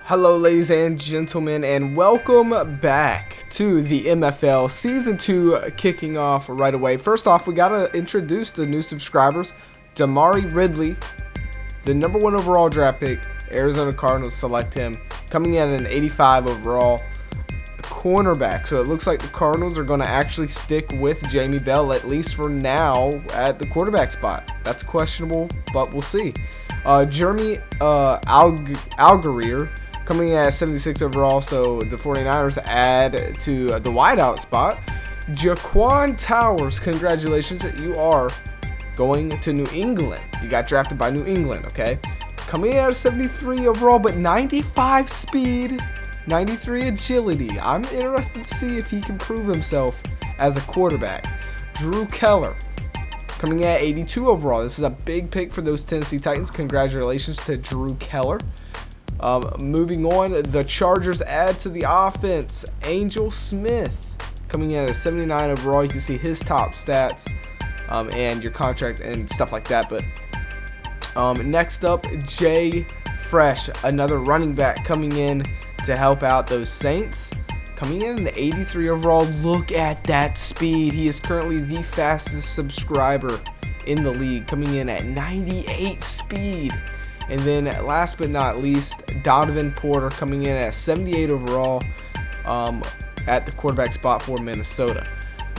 Hello ladies and gentlemen, and welcome back to the MFL Season 2 kicking off right away. First off, we gotta introduce the new subscribers. Damari Ridley, the #1 overall draft pick, Arizona Cardinals select him, coming in at an 85 overall cornerback. So it looks like the Cardinals are going to actually stick with Jamie Bell, at least for now, at the quarterback spot. That's questionable, but we'll see. Jeremy Algier coming in at 76 overall, so the 49ers add to the wideout spot. Jaquan Towers, congratulations, you are going to New England. You got drafted by New England, okay? Coming in at 73 overall, but 95 speed, 93 agility. I'm interested to see if he can prove himself as a quarterback. Drew Keller, coming in at 82 overall. This is a big pick for those Tennessee Titans. Congratulations to Drew Keller. Moving on, the Chargers add to the offense. Angel Smith coming in at a 79 overall. You can see his top stats and your contract and stuff like that. But next up, Jay Fresh, another running back coming in to help out those Saints. Coming in at 83 overall. Look at that speed. He is currently the fastest subscriber in the league, coming in at 98 speed. And then last but not least, Donovan Porter coming in at 78 overall at the quarterback spot for Minnesota.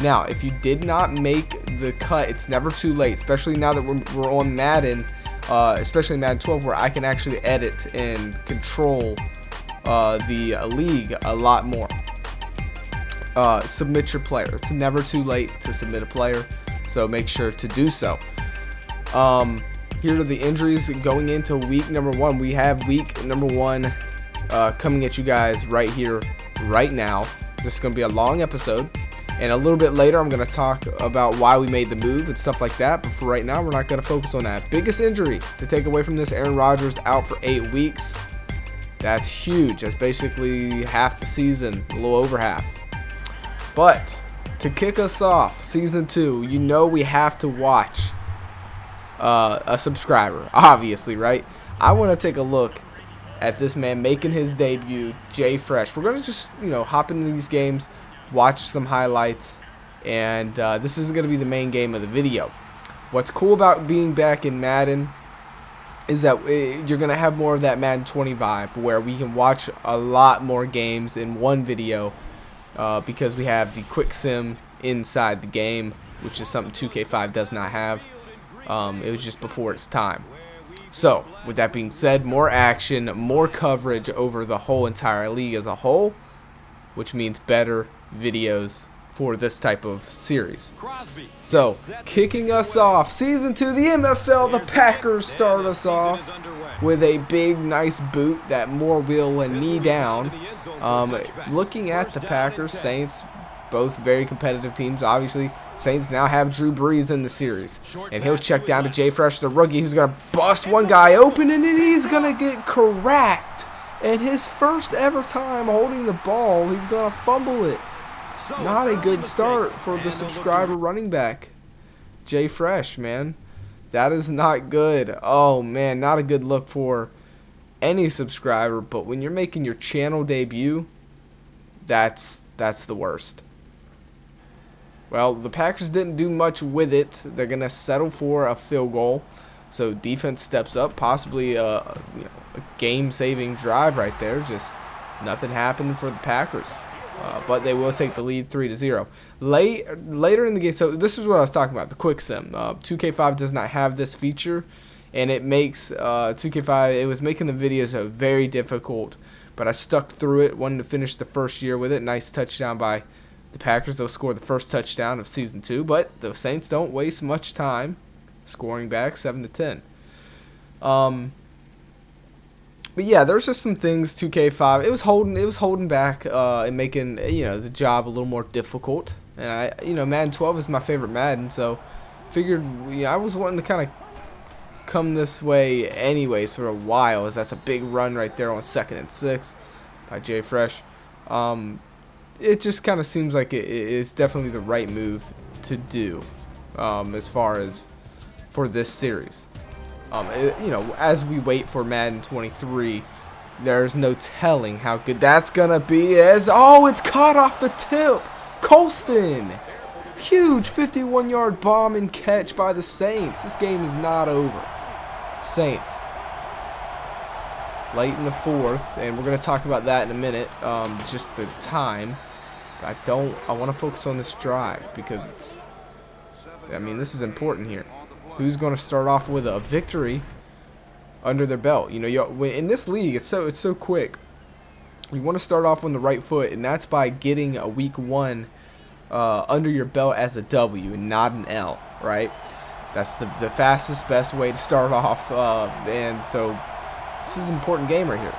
Now, if you did not make the cut, it's never too late, especially now that we're on Madden, especially Madden 12, where I can actually edit and control the league a lot more. Submit your player. It's never too late to submit a player, so make sure to do so. Here are the injuries going into week number 1. We have week number 1 coming at you guys right here, right now. This is going to be a long episode, and a little bit later I'm going to talk about why we made the move and stuff like that, but for right now we're not going to focus on that. Biggest injury to take away from this, Aaron Rodgers out for 8 weeks. That's huge. That's basically half the season, a little over half. But to kick us off, Season 2, you know we have to watch a subscriber, obviously, right? I want to take a look at this man making his debut, Jay Fresh. We're going to just, hop into these games, watch some highlights, and this isn't going to be the main game of the video. What's cool about being back in Madden is that you're going to have more of that Madden 20 vibe, where we can watch a lot more games in one video because we have the quick sim inside the game, which is something 2K5 does not have. It was just before its time. So, with that being said, more action, more coverage over the whole entire league as a whole, which means better videos for this type of series. So, kicking us off, Season 2, the MFL, the Packers start us off with a big, nice boot that more will knee down. Looking at the Packers, Saints, both very competitive teams, obviously. Saints now have Drew Brees in the series. And he'll check down to Jay Fresh, the rookie, who's going to bust one guy open, and then he's going to get cracked. And his first ever time holding the ball, he's going to fumble it. Not a good start for the subscriber running back, Jay Fresh, man. That is not good. Oh, man, not a good look for any subscriber. But when you're making your channel debut, that's the worst. Well, the Packers didn't do much with it. They're going to settle for a field goal. So defense steps up, possibly a game-saving drive right there. Just nothing happened for the Packers. But they will take the lead 3-0. Later in the game, so this is what I was talking about, the quick sim. 2K5 does not have this feature, and it makes 2K5, it was making the videos very difficult. But I stuck through it, wanted to finish the first year with it. Nice touchdown by the Packers. They'll score the first touchdown of Season 2, but the Saints don't waste much time scoring back, 7-10. But yeah, there's just some things 2K5. It was holding back and making the job a little more difficult. And Madden 12 is my favorite Madden, so figured I was wanting to kind of come this way anyways for a while, as that's a big run right there on 2nd and 6 by Jay Fresh. It just kind of seems like it's definitely the right move to do as far as for this series. As we wait for Madden 23 there's no telling how good that's going to be. Oh, it's caught off the tip. Colston. Huge 51-yard bomb and catch by the Saints. This game is not over. Saints. Late in the fourth, and we're going to talk about that in a minute. Just the time. But I want to focus on this drive because this is important here. Who's going to start off with a victory under their belt? In this league, it's so quick. You want to start off on the right foot, and that's by getting a week 1 under your belt as a W and not an L, right? That's the fastest, best way to start off, and so this is an important game right here.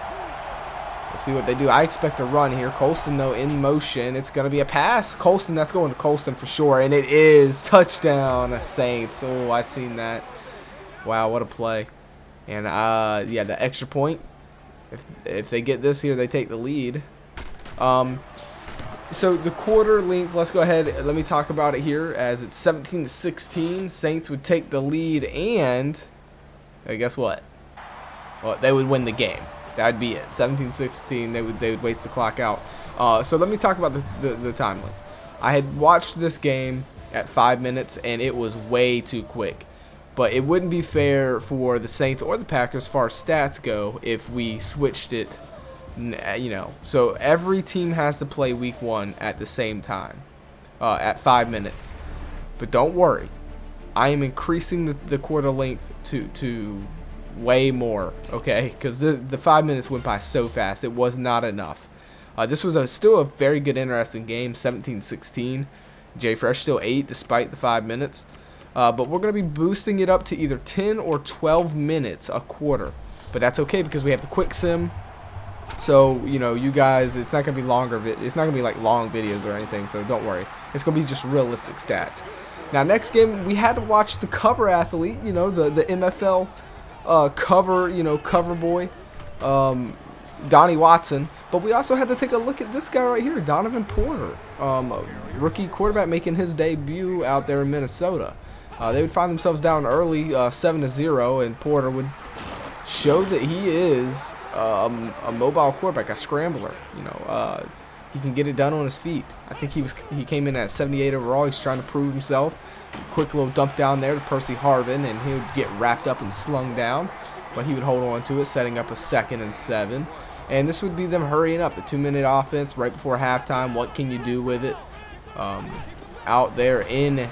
We'll see what they do. I expect a run here. Colston, though, in motion. It's going to be a pass. Colston, that's going to Colston for sure, and it is. Touchdown, Saints. Oh, I seen that. Wow, what a play. And, yeah, the extra point. If they get this here, they take the lead. So the quarter length, let's go ahead. Let me talk about it here as it's 17-16. Saints would take the lead, and guess what? Well, they would win the game. That'd be it. 17-16. They would waste the clock out. So let me talk about the time length. I had watched this game at 5 minutes, and it was way too quick. But it wouldn't be fair for the Saints or the Packers, as far as stats go, if we switched it. So every team has to play week 1 at the same time, at 5 minutes. But don't worry, I am increasing the quarter length to way more, okay? Because the 5 minutes went by so fast, it was not enough. This was still a very good, interesting game, 17-16. Jay Fresh still 8 despite the 5 minutes. But we're going to be boosting it up to either 10 or 12 minutes a quarter. But that's okay because we have the quick sim. So, you guys, it's not going to be longer. It's not going to be like long videos or anything, so don't worry. It's going to be just realistic stats. Now, next game, we had to watch the cover athlete, the MFL cover boy, Donnie Watson. But we also had to take a look at this guy right here, Donovan Porter, rookie quarterback making his debut out there in Minnesota. They would find themselves down early, 7-0, and Porter would show that he is a mobile quarterback, a scrambler. He can get it done on his feet. I think he came in at 78 overall. He's trying to prove himself. Quick little dump down there to Percy Harvin, and he would get wrapped up and slung down, but he would hold on to it, setting up a 2nd and 7. And this would be them hurrying up the 2-minute offense right before halftime. What can you do with it? Out there in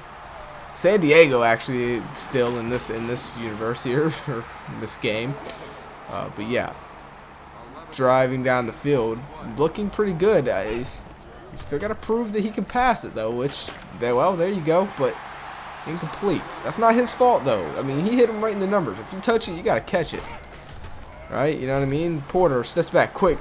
San Diego, actually, still in this universe here, or this game. But yeah, driving down the field, looking pretty good. He's still got to prove that he can pass it, though, well, there you go, but incomplete. That's not his fault, though. He hit him right in the numbers. If you touch it, you got to catch it. Right? You know what I mean? Porter steps back quick.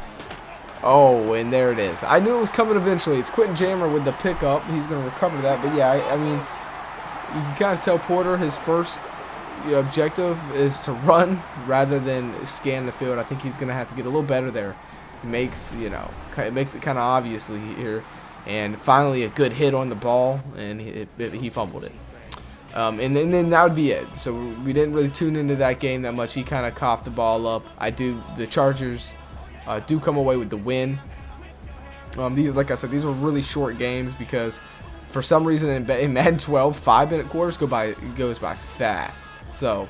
Oh, and there it is. I knew it was coming eventually. It's Quentin Jammer with the pickup. He's going to recover that. But, yeah, you can kind of tell Porter his first objective is to run rather than scan the field. I think he's going to have to get a little better there. It makes it kind of obviously here. And finally a good hit on the ball, and he fumbled it. And then that would be it. So we didn't really tune into that game that much. He kind of coughed the ball up. The Chargers do come away with the win. Like I said, these were really short games because for some reason in Madden 12, 5-minute quarters goes by fast. So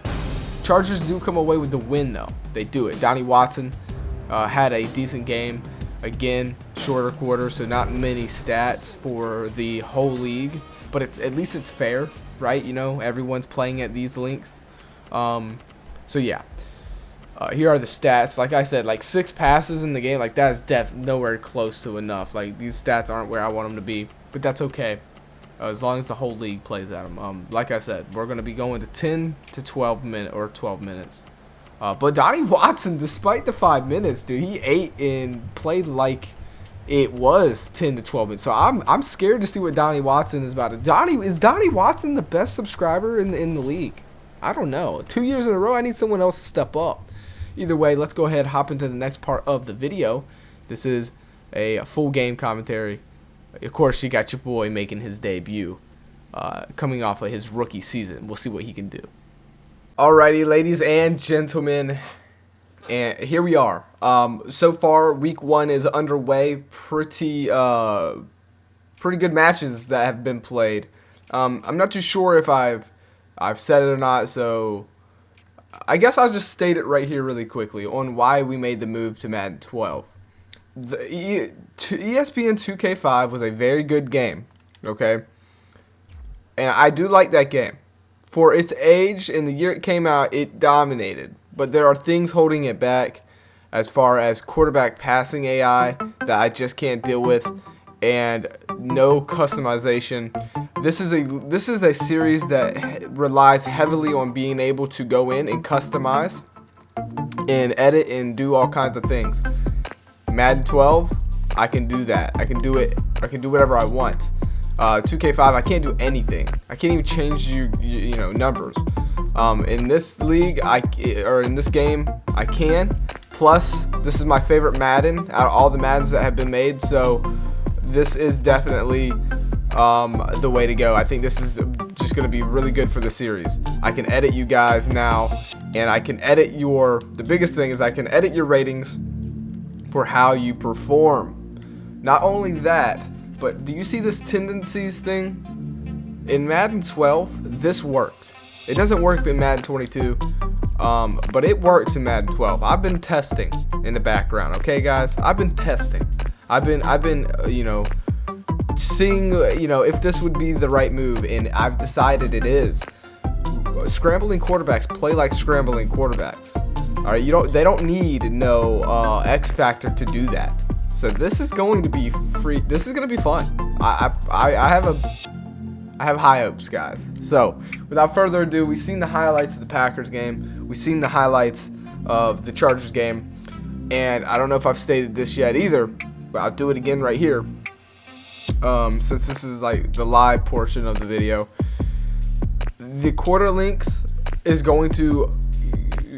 Chargers do come away with the win, though. They do it. Donnie Watson had a decent game. Again, shorter quarters, so not many stats for the whole league, but at least it's fair, right? Everyone's playing at these lengths. So yeah, here are the stats. Like I said, like 6 passes in the game, like that is nowhere close to enough. Like these stats aren't where I want them to be, but that's okay. As long as the whole league plays at them. Like I said, we're going to be going to 10 to 12 minutes. But Donnie Watson, despite the 5 minutes, dude, he ate and played like it was 10 to 12 minutes. So I'm scared to see what Donnie Watson is about. Is Donnie Watson the best subscriber in the league? I don't know. 2 years in a row, I need someone else to step up. Either way, let's go ahead and hop into the next part of the video. This is a full game commentary. Of course, you got your boy making his debut, coming off of his rookie season. We'll see what he can do. Alrighty, ladies and gentlemen, And here we are. So far, week 1 is underway. Pretty good matches that have been played. I'm not too sure if I've said it or not, so I guess I'll just state it right here really quickly on why we made the move to Madden 12. The ESPN 2K5 was a very good game, okay? And I do like that game. For its age and the year it came out, it dominated. But there are things holding it back as far as quarterback passing AI that I just can't deal with, and no customization. This is a series that relies heavily on being able to go in and customize and edit and do all kinds of things. Madden 12, I can do that. I can do it. I can do whatever I want. 2K5, I can't do anything. I can't even change you know numbers. In this league, or in this game, I can. Plus, this is my favorite Madden out of all the Maddens that have been made. So this is definitely the way to go. I think this is just going to be really good for the series. I can edit you guys now, and I can edit the biggest thing is I can edit your ratings for how you perform. Not only that, but do you see this tendencies thing? In Madden 12, this works. It doesn't work in Madden 22, but it works in Madden 12. I've been testing in the background, okay, guys? I've been testing. I've been, seeing, if this would be the right move, and I've decided it is. Scrambling quarterbacks play like scrambling quarterbacks. All right, they don't need no X factor to do that. So this is going to be free. This is going to be fun. I have high hopes, guys. So without further ado, we've seen the highlights of the Packers game. We've seen the highlights of the Chargers game, and I don't know if I've stated this yet either, but I'll do it again right here. Since this is like the live portion of the video, the quarter links is going to.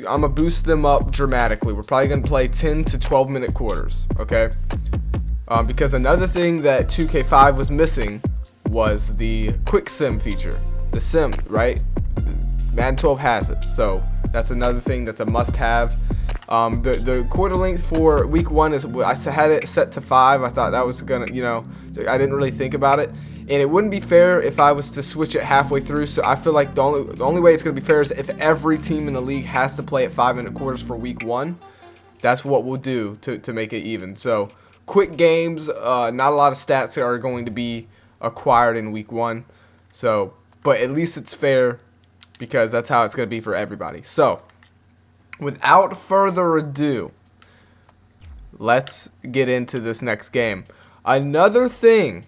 I'm going to boost them up dramatically. We're probably going to play 10 to 12 minute quarters, okay? Because another thing that 2K5 was missing was the quick sim feature. The sim, right? Madden 12 has it. So that's another thing that's a must have. The quarter length for week 1 is, I had it set to 5. I thought that was going to, I didn't really think about it. And it wouldn't be fair if I was to switch it halfway through. So I feel like the only way it's going to be fair is if every team in the league has to play at 5 minute quarters for week 1. That's what we'll do to make it even. So quick games, not a lot of stats are going to be acquired in week 1. So, but at least it's fair because that's how it's going to be for everybody. So without further ado, let's get into this next game. Another thing.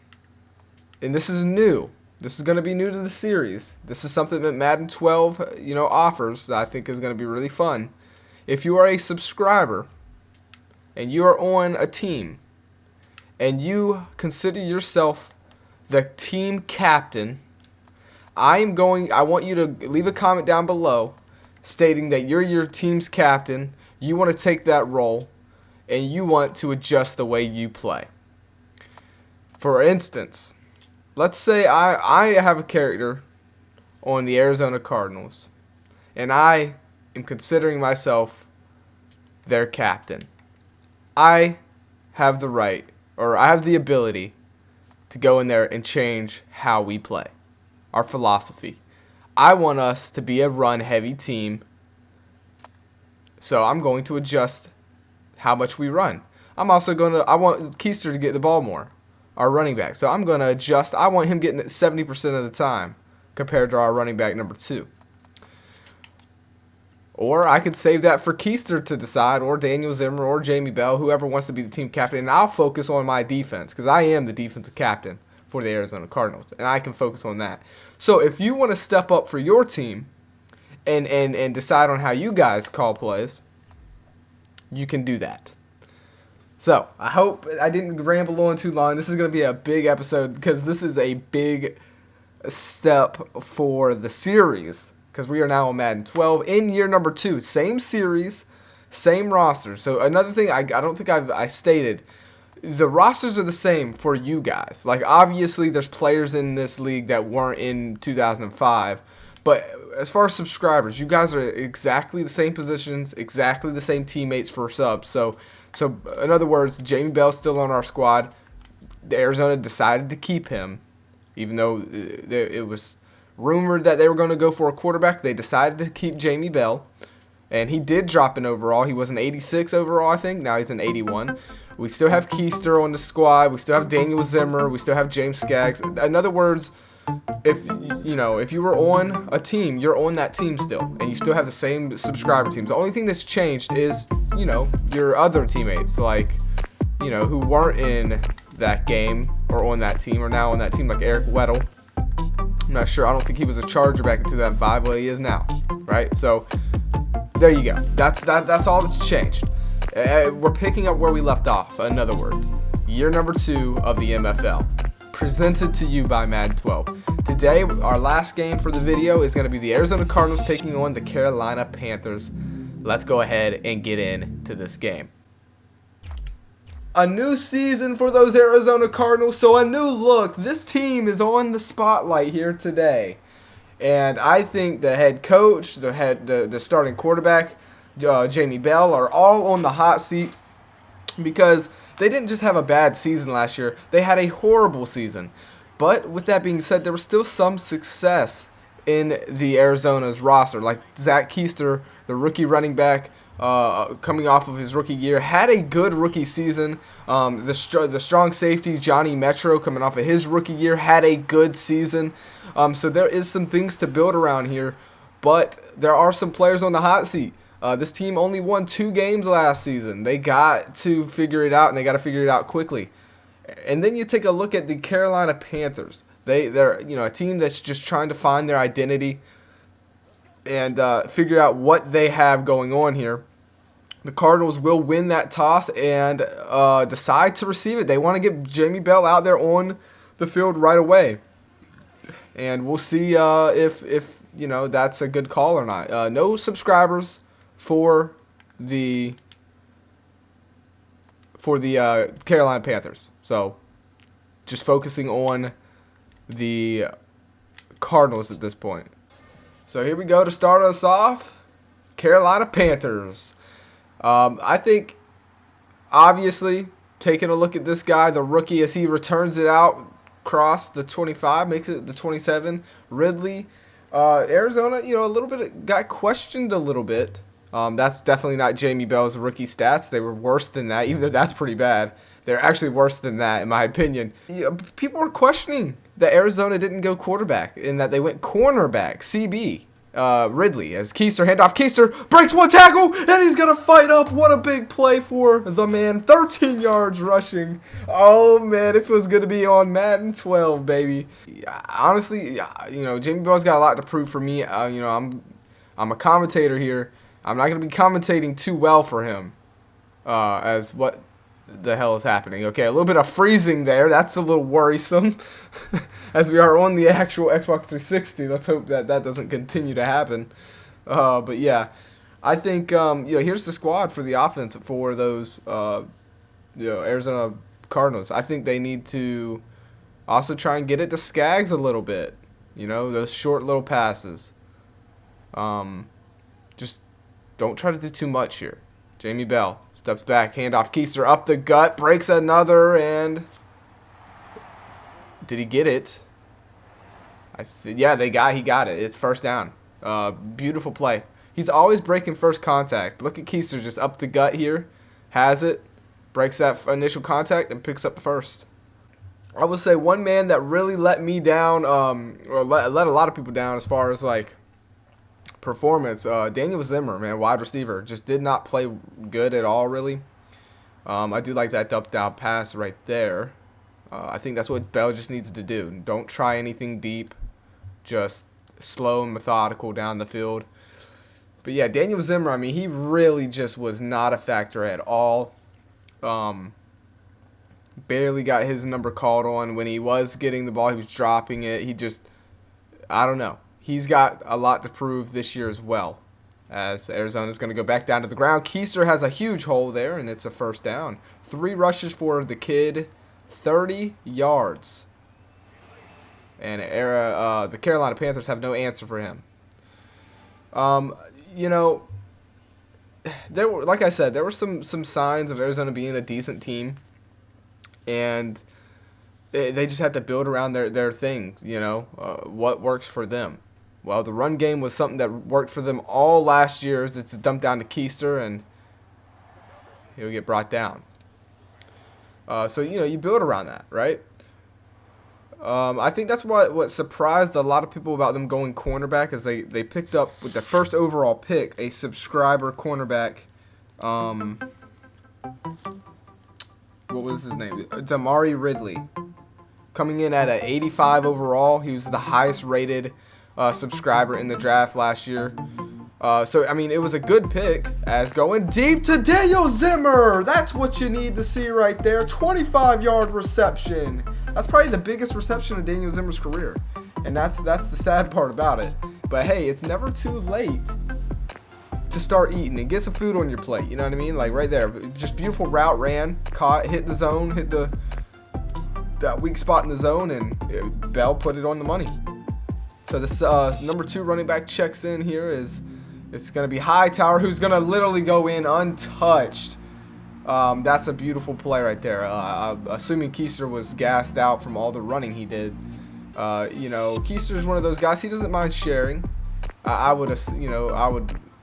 And this is new. This is going to be new to the series. This is something that Madden 12, offers that I think is going to be really fun. If you are a subscriber and you are on a team and you consider yourself the team captain, I want you to leave a comment down below stating that you're your team's captain, you want to take that role, and you want to adjust the way you play. For instance, let's say I have a character on the Arizona Cardinals, and I am considering myself their captain. I have the right, or I have the ability, to go in there and change how we play, our philosophy. I want us to be a run-heavy team, so I'm going to adjust how much we run. I want Keister to get the ball more. Our running back. So I'm going to adjust. I want him getting it 70% of the time compared to our running back number 2. Or I could save that for Keister to decide, or Daniel Zimmer, or Jamie Bell, whoever wants to be the team captain. And I'll focus on my defense because I am the defensive captain for the Arizona Cardinals, and I can focus on that. So if you want to step up for your team and decide on how you guys call plays, you can do that. So, I hope I didn't ramble on too long. This is going to be a big episode because this is a big step for the series because we are now on Madden 12 in year number 2. Same series, same roster. So, another thing I don't think I stated, the rosters are the same for you guys. Like, obviously, there's players in this league that weren't in 2005, But as far as subscribers, you guys are exactly the same positions, exactly the same teammates for subs. So in other words, Jamie Bell's still on our squad. Arizona decided to keep him, even though it was rumored that they were going to go for a quarterback. They decided to keep Jamie Bell, and he did drop an overall. He was an 86 overall, I think. Now he's an 81. We still have Keister on the squad. We still have Daniel Zimmer. We still have James Skaggs. In other words, if you were on a team, you're on that team still, and you still have the same subscriber teams. The only thing that's changed is, your other teammates, like, who weren't in that game or on that team, are now on that team, like Eric Weddle. I'm not sure. I don't think he was a Charger back in 2005. Well, he is now, right? So there you go. That's all that's changed. We're picking up where we left off. In other words, year number 2 of the MFL. Presented to you by Madden 12. Today, our last game for the video is going to be the Arizona Cardinals taking on the Carolina Panthers. Let's go ahead and get into this game. A new season for those Arizona Cardinals, so a new look. This team is on the spotlight here today. And I think the head coach, the starting quarterback, Jamie Bell, are all on the hot seat because they didn't just have a bad season last year. They had a horrible season. But with that being said, there was still some success in the Arizona's roster. Like Zach Keister, the rookie running back, coming off of his rookie year, had a good rookie season. The strong safety, Johnny Metro, coming off of his rookie year, had a good season. So there is some things to build around here. But there are some players on the hot seat. This team only won 2 games last season. They got to figure it out, and they got to figure it out quickly. And then you take a look at the Carolina Panthers. They're a team that's just trying to find their identity and figure out what they have going on here. The Cardinals will win that toss and decide to receive it. They want to get Jamie Bell out there on the field right away. And we'll see if that's a good call or not. No subscribers for the Carolina Panthers. So just focusing on the Cardinals at this point. So here we go to start us off. Carolina Panthers. I think, obviously, taking a look at this guy, the rookie, as he returns it out across the 25, makes it the 27. Ridley. Arizona, a little bit got questioned a little bit. That's definitely not Jamie Bell's rookie stats. They were worse than that, even though that's pretty bad. They're actually worse than that, in my opinion. People are questioning that Arizona didn't go quarterback and that they went cornerback, CB. Ridley, as Keister handoff. Keister breaks one tackle, and he's going to fight up. What a big play for the man. 13 yards rushing. Oh, man, it feels good to be on Madden 12, baby. Honestly, Jamie Bell's got a lot to prove for me. I'm a commentator here. I'm not going to be commentating too well for him as what the hell is happening. Okay, a little bit of freezing there. That's a little worrisome as we are on the actual Xbox 360. Let's hope that doesn't continue to happen. But yeah, I think here's the squad for the offense for those Arizona Cardinals. I think they need to also try and get it to Skaggs a little bit. Those short little passes. Just don't try to do too much here. Jamie Bell steps back, handoff. Keister up the gut, breaks another, and did he get it? Yeah, he got it. It's first down. Beautiful play. He's always breaking first contact. Look at Keister just up the gut here, has it, breaks that initial contact, and picks up the first. I would say one man that really let me down, or let a lot of people down as far as like performance. Daniel Zimmer, man, wide receiver, just did not play good at all, really. I do like that dump down pass right there. I think that's what Bell just needs to do. Don't try anything deep. Just slow and methodical down the field. But yeah, Daniel Zimmer, I mean, he really just was not a factor at all. Barely got his number called on. When he was getting the ball, he was dropping it. I don't know. He's got a lot to prove this year as well, as Arizona's going to go back down to the ground. Keister has a huge hole there, and it's a first down. 3 rushes for the kid, 30 yards. And the Carolina Panthers have no answer for him. You know, there were, like I said, there were some signs of Arizona being a decent team, and they just have to build around their things. You know, what works for them. Well, the run game was something that worked for them all last year. It's dumped down to Keister, and he'll get brought down. So you know, you build around that, right? I think that's what surprised a lot of people about them going cornerback is they picked up with the first overall pick a subscriber cornerback. What was his name? Damari Ridley. Coming in at an 85 overall. He was the highest rated subscriber in the draft last year. So, I mean, it was a good pick as going deep to Daniel Zimmer. That's what you need to see right there. 25-yard reception. That's probably the biggest reception of Daniel Zimmer's career. And that's the sad part about it. But, hey, it's never too late to start eating and get some food on your plate. You know what I mean? Like right there. Just beautiful route ran, caught, hit the zone, hit that weak spot in the zone, and Bell put it on the money. So this number 2 running back checks in here it's going to be Hightower, who's going to literally go in untouched. That's a beautiful play right there. Assuming Keister was gassed out from all the running he did. You know, Keister's one of those guys, he doesn't mind sharing. I would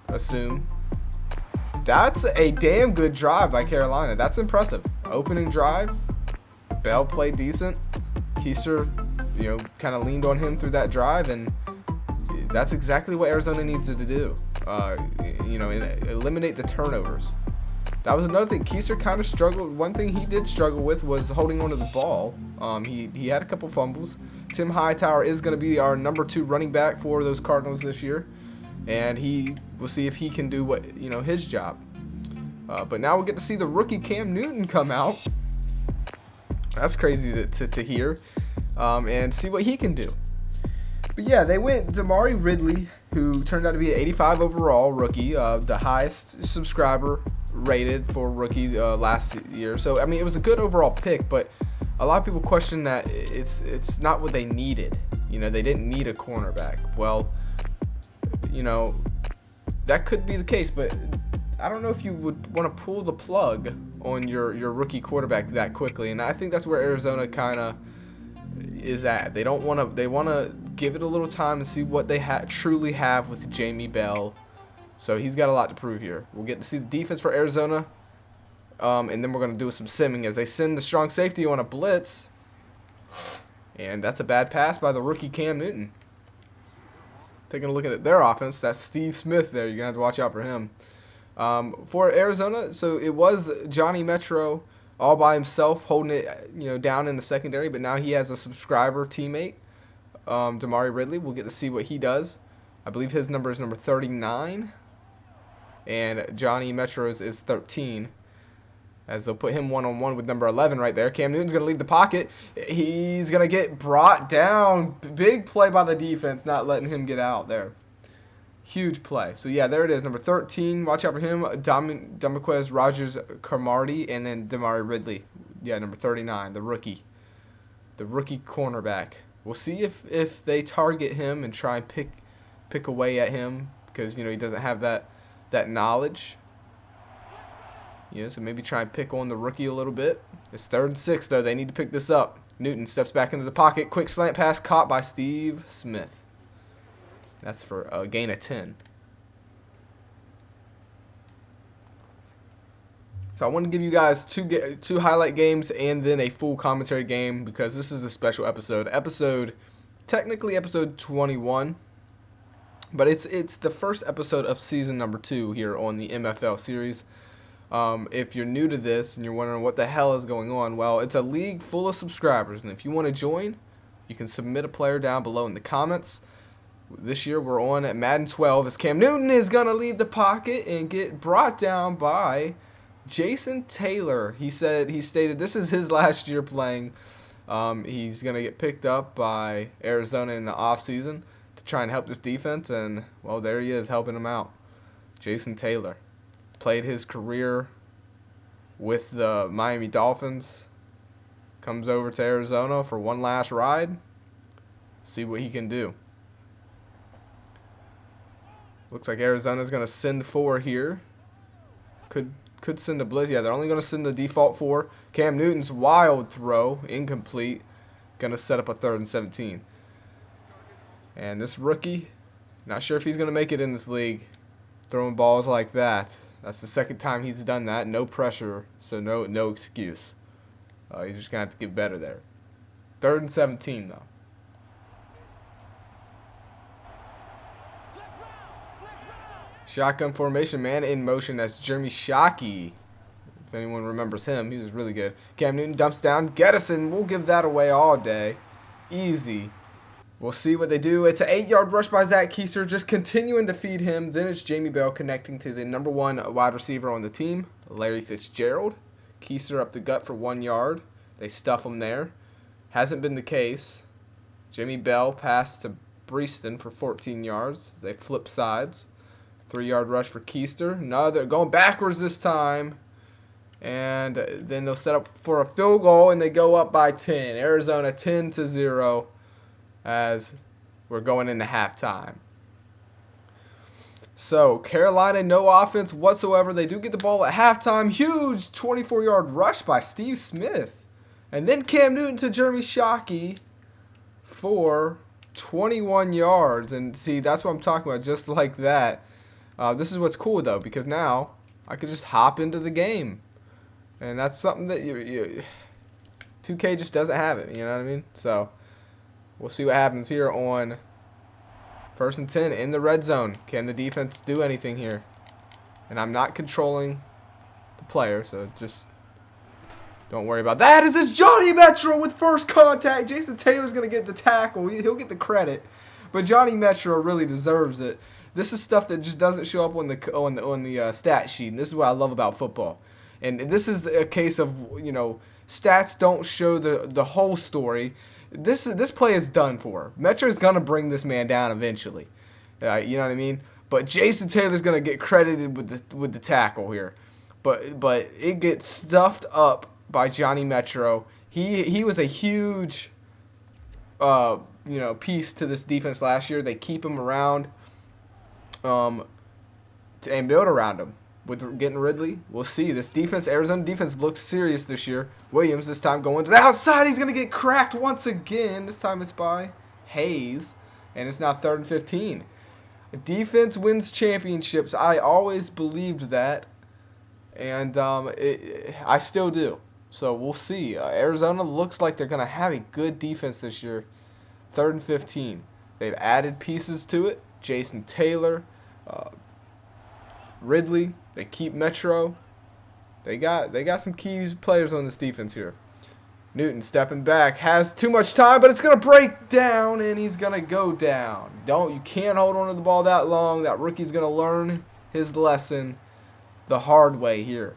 assume. That's a damn good drive by Carolina. That's impressive. Opening drive. Bell played decent. Keister, you know, kind of leaned on him through that drive, and that's exactly what Arizona needs to do. You know, eliminate the turnovers. That was another thing. Keister kind of struggled. One thing he did struggle with was holding onto the ball. He had a couple fumbles. Tim Hightower is going to be our number 2 running back for those Cardinals this year, and we'll see if he can do what, you know, his job. But now we'll get to see the rookie Cam Newton come out. That's crazy to hear, and see what he can do. But yeah, they went Damari Ridley, who turned out to be an 85 overall rookie, the highest subscriber rated for rookie last year. So I mean, it was a good overall pick, but a lot of people question that it's not what they needed. You know, they didn't need a cornerback. Well, you know, that could be the case, but I don't know if you would want to pull the plug on your rookie quarterback that quickly, and I think that's where Arizona kind of is at. They want to give it a little time and see what they truly have with Jamie Bell. So he's got a lot to prove here. We'll get to see the defense for Arizona, and then we're going to do some simming as they send the strong safety on a blitz, and that's a bad pass by the rookie Cam Newton. Taking a look at their offense, that's Steve Smith there. You're going to have to watch out for him. For Arizona, so it was Johnny Metro all by himself holding it, you know, down in the secondary, but now he has a subscriber teammate, Damari Ridley. We'll get to see what he does. I believe his number is number 39, and Johnny Metro's is 13, as they'll put him one-on-one with number 11 right there. Cam Newton's going to leave the pocket. He's going to get brought down. Big play by the defense, not letting him get out there. Huge play. So, yeah, there it is. Number 13. Watch out for him. Damaquez Rogers Carmarty, and then Damari Ridley. Yeah, number 39, the rookie. The rookie cornerback. We'll see if they target him and try and pick away at him because, you know, he doesn't have that knowledge. Yeah, so maybe try and pick on the rookie a little bit. It's 3rd and 6, though. They need to pick this up. Newton steps back into the pocket. Quick slant pass caught by Steve Smith. That's for a gain of 10. So I want to give you guys two highlight games and then a full commentary game because this is a special episode. Technically episode 21, but it's the first episode of season number 2 here on the MFL series. If you're new to this and you're wondering what the hell is going on, well, it's a league full of subscribers, and if you want to join, you can submit a player down below in the comments. This year we're on at Madden 12 as Cam Newton is going to leave the pocket and get brought down by Jason Taylor. He stated this is his last year playing. He's going to get picked up by Arizona in the offseason to try and help this defense, and, well, there he is helping him out. Jason Taylor played his career with the Miami Dolphins, comes over to Arizona for one last ride, see what he can do. Looks like Arizona's going to send 4 here. Could send a blitz. Yeah, they're only going to send the default 4. Cam Newton's wild throw, incomplete. Going to set up a 3rd and 17. And this rookie, not sure if he's going to make it in this league, throwing balls like that. That's the 2nd time he's done that. No pressure, so no excuse. He's just going to have to get better there. 3rd and 17, though. Shotgun formation, man in motion. That's Jeremy Shockey. If anyone remembers him, he was really good. Cam Newton dumps down. Gettison, we'll give that away all day. Easy. We'll see what they do. It's an 8-yard rush by Zach Keister, just continuing to feed him. Then it's Jamie Bell connecting to the number 1 wide receiver on the team, Larry Fitzgerald. Keister up the gut for 1 yard. They stuff him there. Hasn't been the case. Jamie Bell passed to Breeston for 14 yards as they flip sides. 3-yard rush for Keister. No, they're going backwards this time. And then they'll set up for a field goal, and they go up by 10. Arizona 10-0 as we're going into halftime. So, Carolina, no offense whatsoever. They do get the ball at halftime. Huge 24-yard rush by Steve Smith. And then Cam Newton to Jeremy Shockey for 21 yards. And see, that's what I'm talking about, just like that. This is what's cool, though, because now I could just hop into the game. And that's something that 2K just doesn't have it, you know what I mean? So, we'll see what happens here on 1st and 10 in the red zone. Can the defense do anything here? And I'm not controlling the player, so just don't worry about that. This is Johnny Metro with first contact. Jason Taylor's going to get the tackle. He'll get the credit. But Johnny Metro really deserves it. This is stuff that just doesn't show up on the stat sheet, and this is what I love about football. And this is a case of, you know, stats don't show the whole story. This play is done for. Metro's gonna bring this man down eventually. You know what I mean? But Jason Taylor's gonna get credited with the tackle here. But it gets stuffed up by Johnny Metro. He was a huge piece to this defense last year. They keep him around. And build around him with getting Ridley. We'll see. This defense, Arizona defense, looks serious this year. Williams this time going to the outside. He's going to get cracked once again. This time it's by Hayes, and it's now 3rd and 15. Defense wins championships. I always believed that, and I still do. So we'll see. Arizona looks like they're going to have a good defense this year. 3rd and 15. They've added pieces to it. Jason Taylor, Ridley. They keep Metro. They got some key players on this defense here. Newton stepping back, has too much time, but it's gonna break down, and he's gonna go down. You can't hold on to the ball that long. That rookie's gonna learn his lesson the hard way here.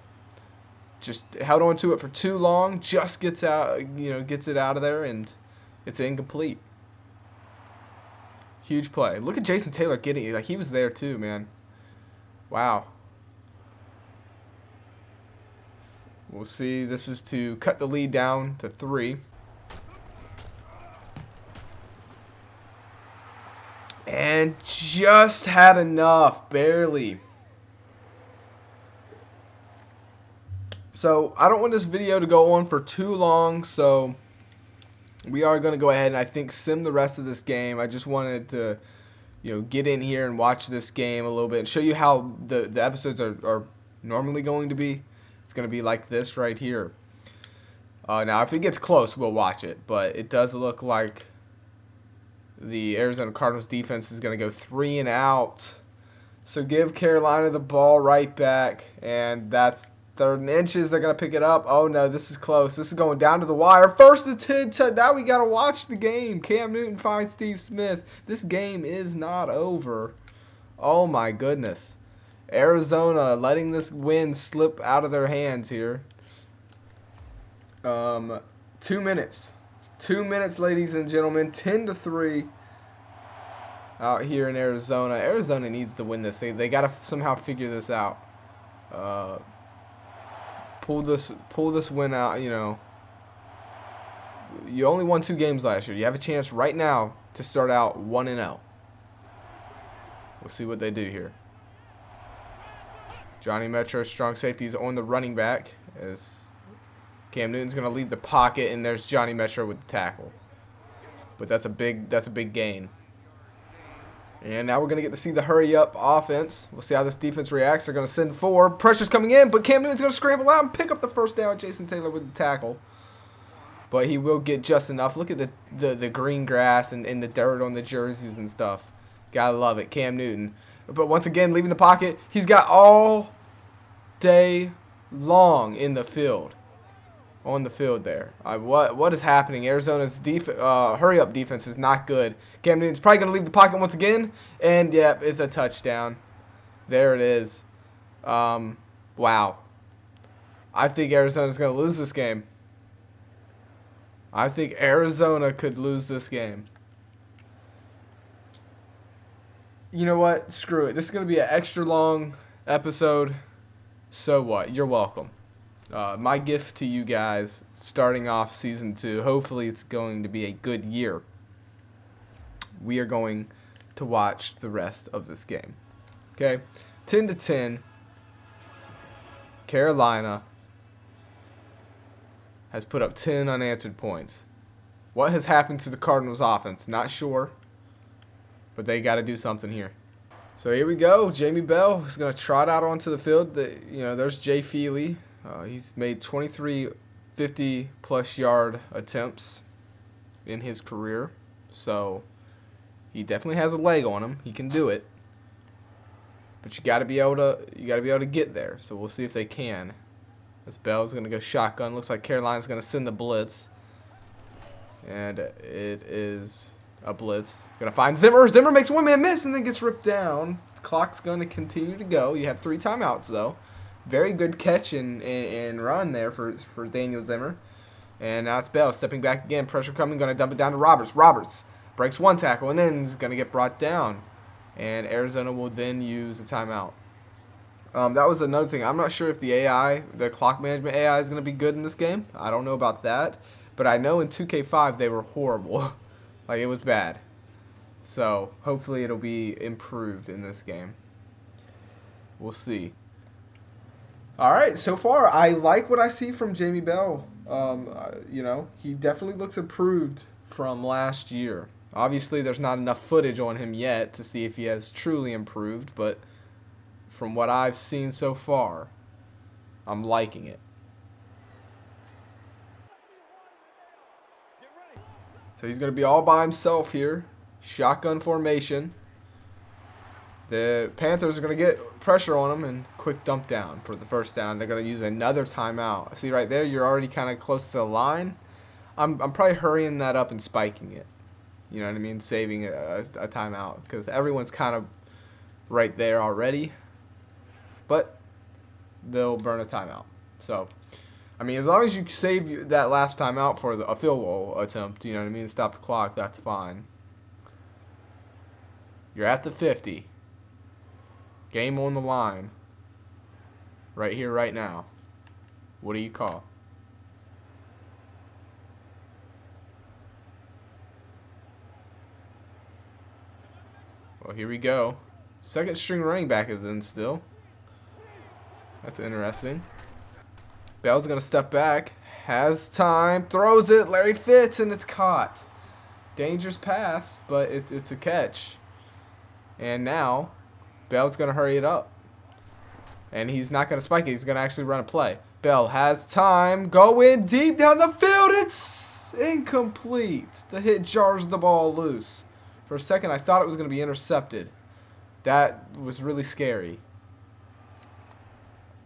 Just held on to it for too long. Just gets it out of there, and it's incomplete. Huge play. Look at Jason Taylor getting it. Like, he was there too, man. Wow. We'll see. This is to cut the lead down to 3. And just had enough. Barely. So, I don't want this video to go on for too long, so we are going to go ahead and I think sim the rest of this game. I just wanted to, get in here and watch this game a little bit and show you how the episodes are normally going to be. It's going to be like this right here. Now, if it gets close, we'll watch it, but it does look like the Arizona Cardinals defense is going to go 3 and out. So give Carolina the ball right back, and that's 3rd and inches. They're going to pick it up. Oh, no, this is close. This is going down to the wire. 1st and 10. Now we got to watch the game. Cam Newton finds Steve Smith. This game is not over. Oh, my goodness. Arizona letting this win slip out of their hands here. 2 minutes. 2 minutes, ladies and gentlemen. 10-3 out here in Arizona. Arizona needs to win this. They got to somehow figure this out. Pull this win out, You only won 2 games last year. You have a chance right now to start out 1-0. We'll see what they do here. Johnny Metro, strong safety, is on the running back as Cam Newton's going to leave the pocket, and there's Johnny Metro with the tackle. But that's a big gain. And now we're going to get to see the hurry-up offense. We'll see how this defense reacts. They're going to send 4. Pressure's coming in, but Cam Newton's going to scramble out and pick up the first down. Jason Taylor with the tackle. But he will get just enough. Look at the green grass and the dirt on the jerseys and stuff. Gotta love it. Cam Newton. But once again, leaving the pocket. He's got all day long in the field. On the field there. What is happening? Arizona's hurry-up defense is not good. Cam Newton's probably going to leave the pocket once again. And, yeah, it's a touchdown. There it is. Wow. I think Arizona's going to lose this game. I think Arizona could lose this game. You know what? Screw it. This is going to be an extra long episode. So what? You're welcome. My gift to you guys, starting off season 2. Hopefully it's going to be a good year. We are going to watch the rest of this game. Okay? 10-10. Carolina has put up 10 unanswered points. What has happened to the Cardinals offense? Not sure. But they got to do something here. So here we go. Jamie Bell is going to trot out onto the field. There's Jay Feely. He's made 23 50-plus yard attempts in his career. So he definitely has a leg on him. He can do it. But you got to be able to get there. So we'll see if they can. This Bell's going to go shotgun. Looks like Carolina's going to send the blitz. And it is a blitz. Going to find Zimmer. Zimmer makes one man miss and then gets ripped down. The clock's going to continue to go. You have 3 timeouts, though. Very good catch and run there for Daniel Zimmer. And now it's Bell stepping back again. Pressure coming. Going to dump it down to Roberts. Roberts breaks one tackle and then is going to get brought down. And Arizona will then use a timeout. That was another thing. I'm not sure if the clock management AI is going to be good in this game. I don't know about that. But I know in 2K5 they were horrible. Like, it was bad. So, hopefully it'll be improved in this game. We'll see. Alright, so far, I like what I see from Jamie Bell. He definitely looks improved from last year. Obviously, there's not enough footage on him yet to see if he has truly improved, but from what I've seen so far, I'm liking it. So he's going to be all by himself here. Shotgun formation. The Panthers are going to get pressure on him and quick dump down for the first down. They're going to use another timeout. See right there, you're already kind of close to the line. I'm probably hurrying that up and spiking it. You know what I mean? Saving a timeout because everyone's kind of right there already. But they'll burn a timeout. So, I mean, as long as you save that last timeout for a field goal attempt, you know what I mean? Stop the clock, that's fine. You're at the 50. Game on the line. Right here, right now. What do you call? Well, here we go. Second string running back is in still. That's interesting. Bell's going to step back. Has time. Throws it. Larry Fitz, and it's caught. Dangerous pass, but it's a catch. And now, Bell's going to hurry it up. And he's not going to spike it. He's going to actually run a play. Bell has time. Go in deep down the field. It's incomplete. The hit jars the ball loose. For a second, I thought it was going to be intercepted. That was really scary.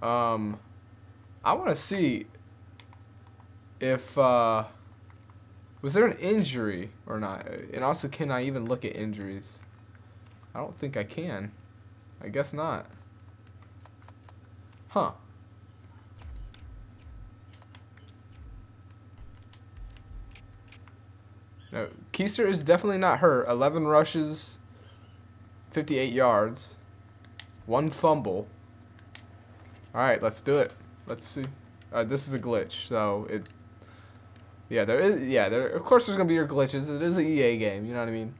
I want to see if was there an injury or not, and also can I even look at injuries? I don't think I can. I guess not. Huh. No, Keister is definitely not hurt. 11 rushes, 58 yards, 1 fumble. All right, let's do it. Let's see. This is a glitch, so it. Yeah, there is. Yeah, there. Of course, there's gonna be your glitches. It is an EA game. You know what I mean.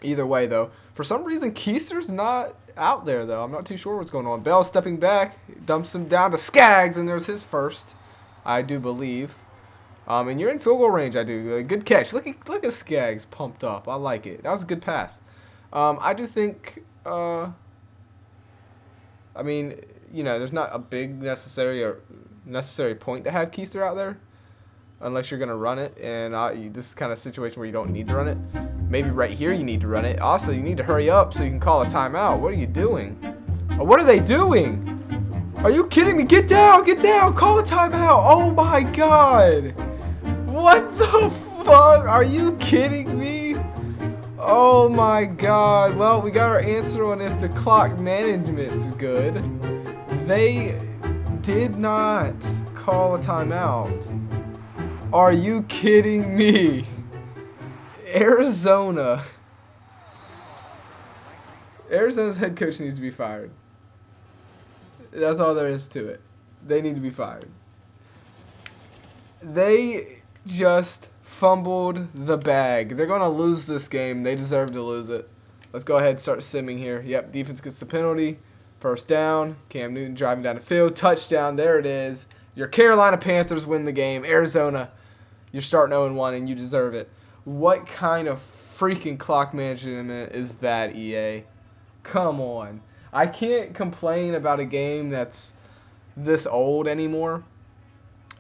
Either way, though, For some reason, Keister's not out there, though. I'm not too sure what's going on. Bell stepping back, dumps him down to Skaggs, and there's his first, I do believe. And you're in field goal range, I do. Good catch. Look at Skaggs pumped up. I like it. That was a good pass. I do think, I mean, there's not a big necessary point to have Keister out there unless you're going to run it. And this is kind of a situation where you don't need to run it. Maybe right here you need to run it. Also, you need to hurry up so you can call a timeout. What are you doing? What are they doing? Are you kidding me? Get down, call a timeout. Oh my God. What the fuck? Are you kidding me? Oh my God. Well, we got our answer on if the clock management's good. They did not call a timeout. Are you kidding me? Arizona's head coach needs to be fired. That's all there is to it. They need to be fired. They just fumbled the bag. They're going to lose this game. They deserve to lose it. Let's go ahead and start simming here. Yep, defense gets the penalty. First down. Cam Newton driving down the field. Touchdown. There it is. Your Carolina Panthers win the game. Arizona, you're starting 0-1, and you deserve it. What kind of freaking clock management is that, EA? Come on. I can't complain about a game that's this old anymore.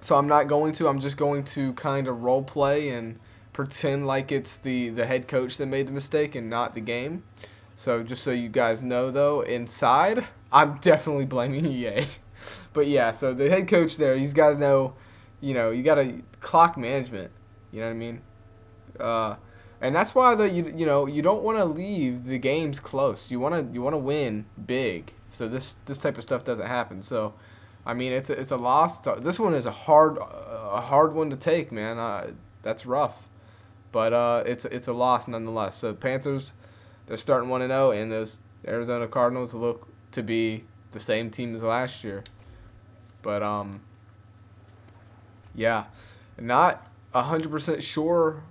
So I'm not going to. I'm just going to kind of role play and pretend like it's the head coach that made the mistake and not the game. So just so you guys know, though, inside, I'm definitely blaming EA. But yeah, so the head coach there, he's got to know, you got to clock management. You know what I mean? And that's why you don't want to leave the games close. You want to win big. So this type of stuff doesn't happen. So I mean it's a loss. This one is a hard one to take, man. That's rough. But it's a loss nonetheless. So Panthers, they're starting 1-0, and those Arizona Cardinals look to be the same team as last year. But yeah, not 100% sure.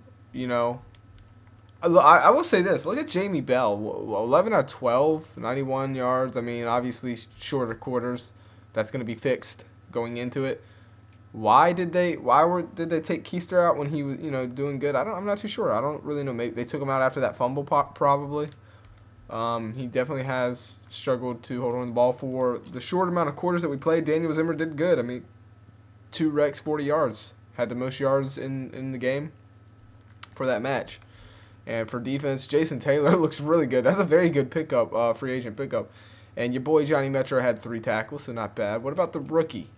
I will say this. Look at Jamie Bell. 11 out of 12, 91 yards. I mean, obviously shorter quarters. That's going to be fixed going into it. Why did they take Keister out when he was, doing good? I'm not too sure. I don't really know. Maybe they took him out after that fumble probably. He definitely has struggled to hold on to the ball for the short amount of quarters that we played. Daniel Zimmer did good. I mean, 2 wrecks, 40 yards. Had the most yards in the game for that match. And for defense, Jason Taylor looks really good. That's a very good pickup, free agent pickup. And your boy Johnny Metro had 3 tackles, so not bad. What about the rookie?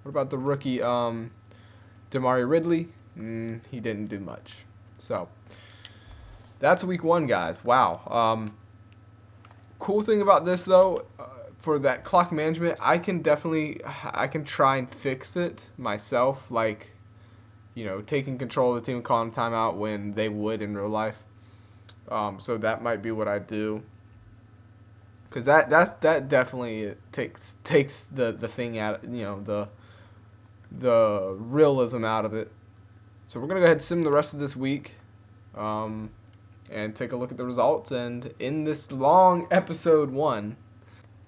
Damari Ridley? He didn't do much. So that's week 1, guys. Wow. Cool thing about this, though, for that clock management, I can try and fix it myself, like, taking control of the team and calling timeout when they would in real life. So that might be what I do. Because that definitely takes the thing out, the realism out of it. So we're going to go ahead and sim the rest of this week and take a look at the results and in this long episode 1.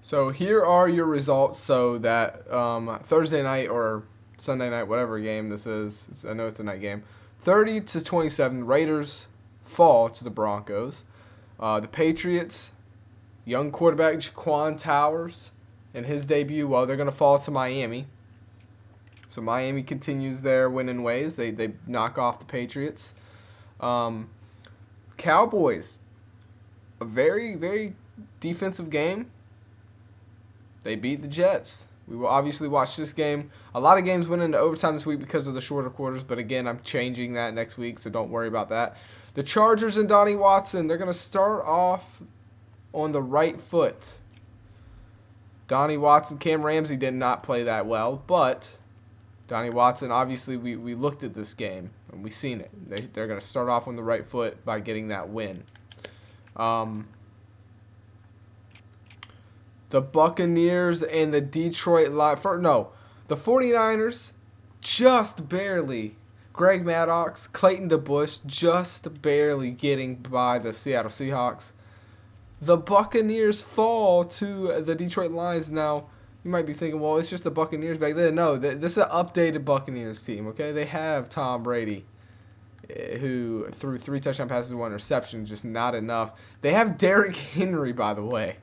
So here are your results. So that Thursday night or Sunday night, whatever game this is, I know it's a night game, 30-27, Raiders fall to the Broncos. The Patriots, young quarterback Jaquan Towers in his debut, they're going to fall to Miami. So Miami continues their winning ways. They knock off the Patriots. Cowboys, a very, very defensive game. They beat the Jets. We will obviously watch this game. A lot of games went into overtime this week because of the shorter quarters, but again, I'm changing that next week, so don't worry about that. The Chargers and Donnie Watson, they're going to start off on the right foot. Donnie Watson, Cam Ramsey did not play that well, but Donnie Watson, obviously, we looked at this game, and we seen it. They're going to start off on the right foot by getting that win. The Buccaneers and the the 49ers just barely. Greg Maddox, Clayton DeBush just barely getting by the Seattle Seahawks. The Buccaneers fall to the Detroit Lions. Now, you might be thinking, well, it's just the Buccaneers back then. No, this is an updated Buccaneers team, okay? They have Tom Brady, who threw 3 touchdown passes, 1 interception, just not enough. They have Derrick Henry, by the way.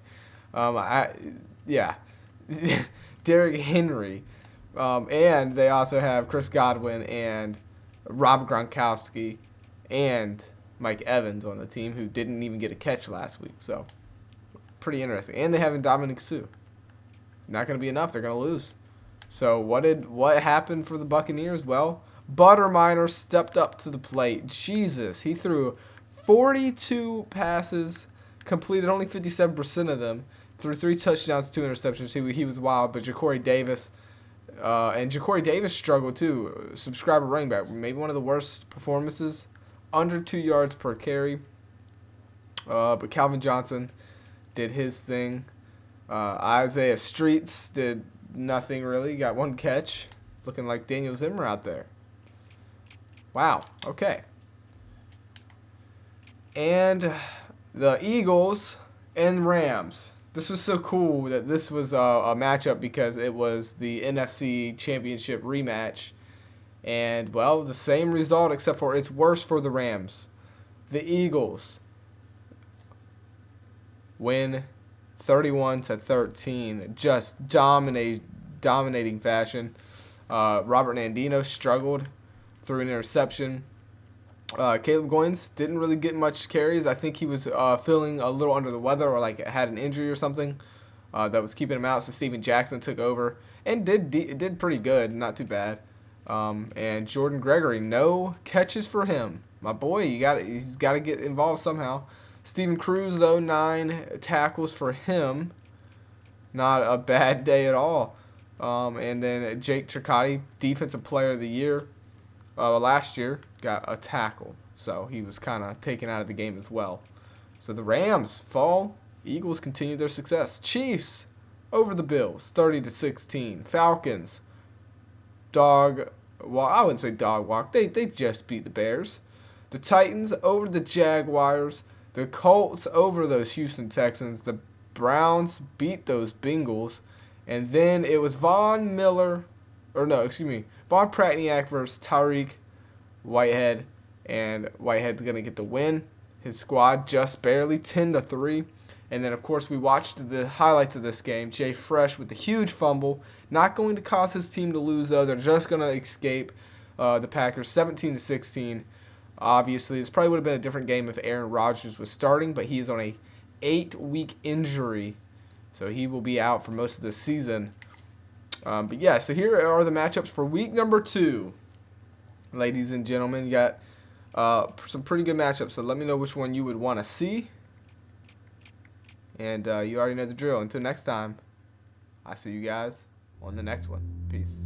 Derrick Henry. And they also have Chris Godwin and Rob Gronkowski and Mike Evans on the team, who didn't even get a catch last week. So, pretty interesting. And they have Dominic Sue. Not going to be enough. They're going to lose. So, what happened for the Buccaneers? Well, Butterminer stepped up to the plate. Jesus, he threw 42 passes, completed only 57% of them, threw 3 touchdowns, 2 interceptions. He was wild, but Ja'Cory Davis, and Ja'Cory Davis struggled too. Subscriber running back, maybe one of the worst performances, under 2 yards per carry. But Calvin Johnson did his thing. Isaiah Streets did nothing really. Got 1 catch, looking like Daniel Zimmer out there. Wow. Okay. And the Eagles and Rams. This was so cool that this was a matchup because it was the NFC Championship rematch. And, well, the same result except for it's worse for the Rams. The Eagles win 31-13. Just dominating fashion. Robert Nandino struggled through an interception. Caleb Goins didn't really get much carries. I think he was feeling a little under the weather or like had an injury or something that was keeping him out. So Steven Jackson took over and did pretty good, not too bad. And Jordan Gregory, no catches for him. My boy, he's got to get involved somehow. Steven Cruz, though, 9 tackles for him. Not a bad day at all. And then Jake Turcotte, Defensive Player of the Year last year, got a tackle. So he was kind of taken out of the game as well. So the Rams fall. Eagles continue their success. Chiefs over the Bills, 30-16. Falcons, I wouldn't say dog walk. They just beat the Bears. The Titans over the Jaguars. The Colts over those Houston Texans. The Browns beat those Bengals. And then it was Von Pratniak versus Tyreek Whitehead. And Whitehead's going to get the win. His squad just barely 10-3. And then, of course, we watched the highlights of this game. Jay Fresh with the huge fumble. Not going to cause his team to lose, though. They're just going to escape the Packers 17-16. Obviously, this probably would have been a different game if Aaron Rodgers was starting, but he is on a 8-week injury. So he will be out for most of the season. But yeah, so here are the matchups for week number 2. Ladies and gentlemen, you got some pretty good matchups. So let me know which one you would want to see. And you already know the drill. Until next time, I'll see you guys on the next one. Peace.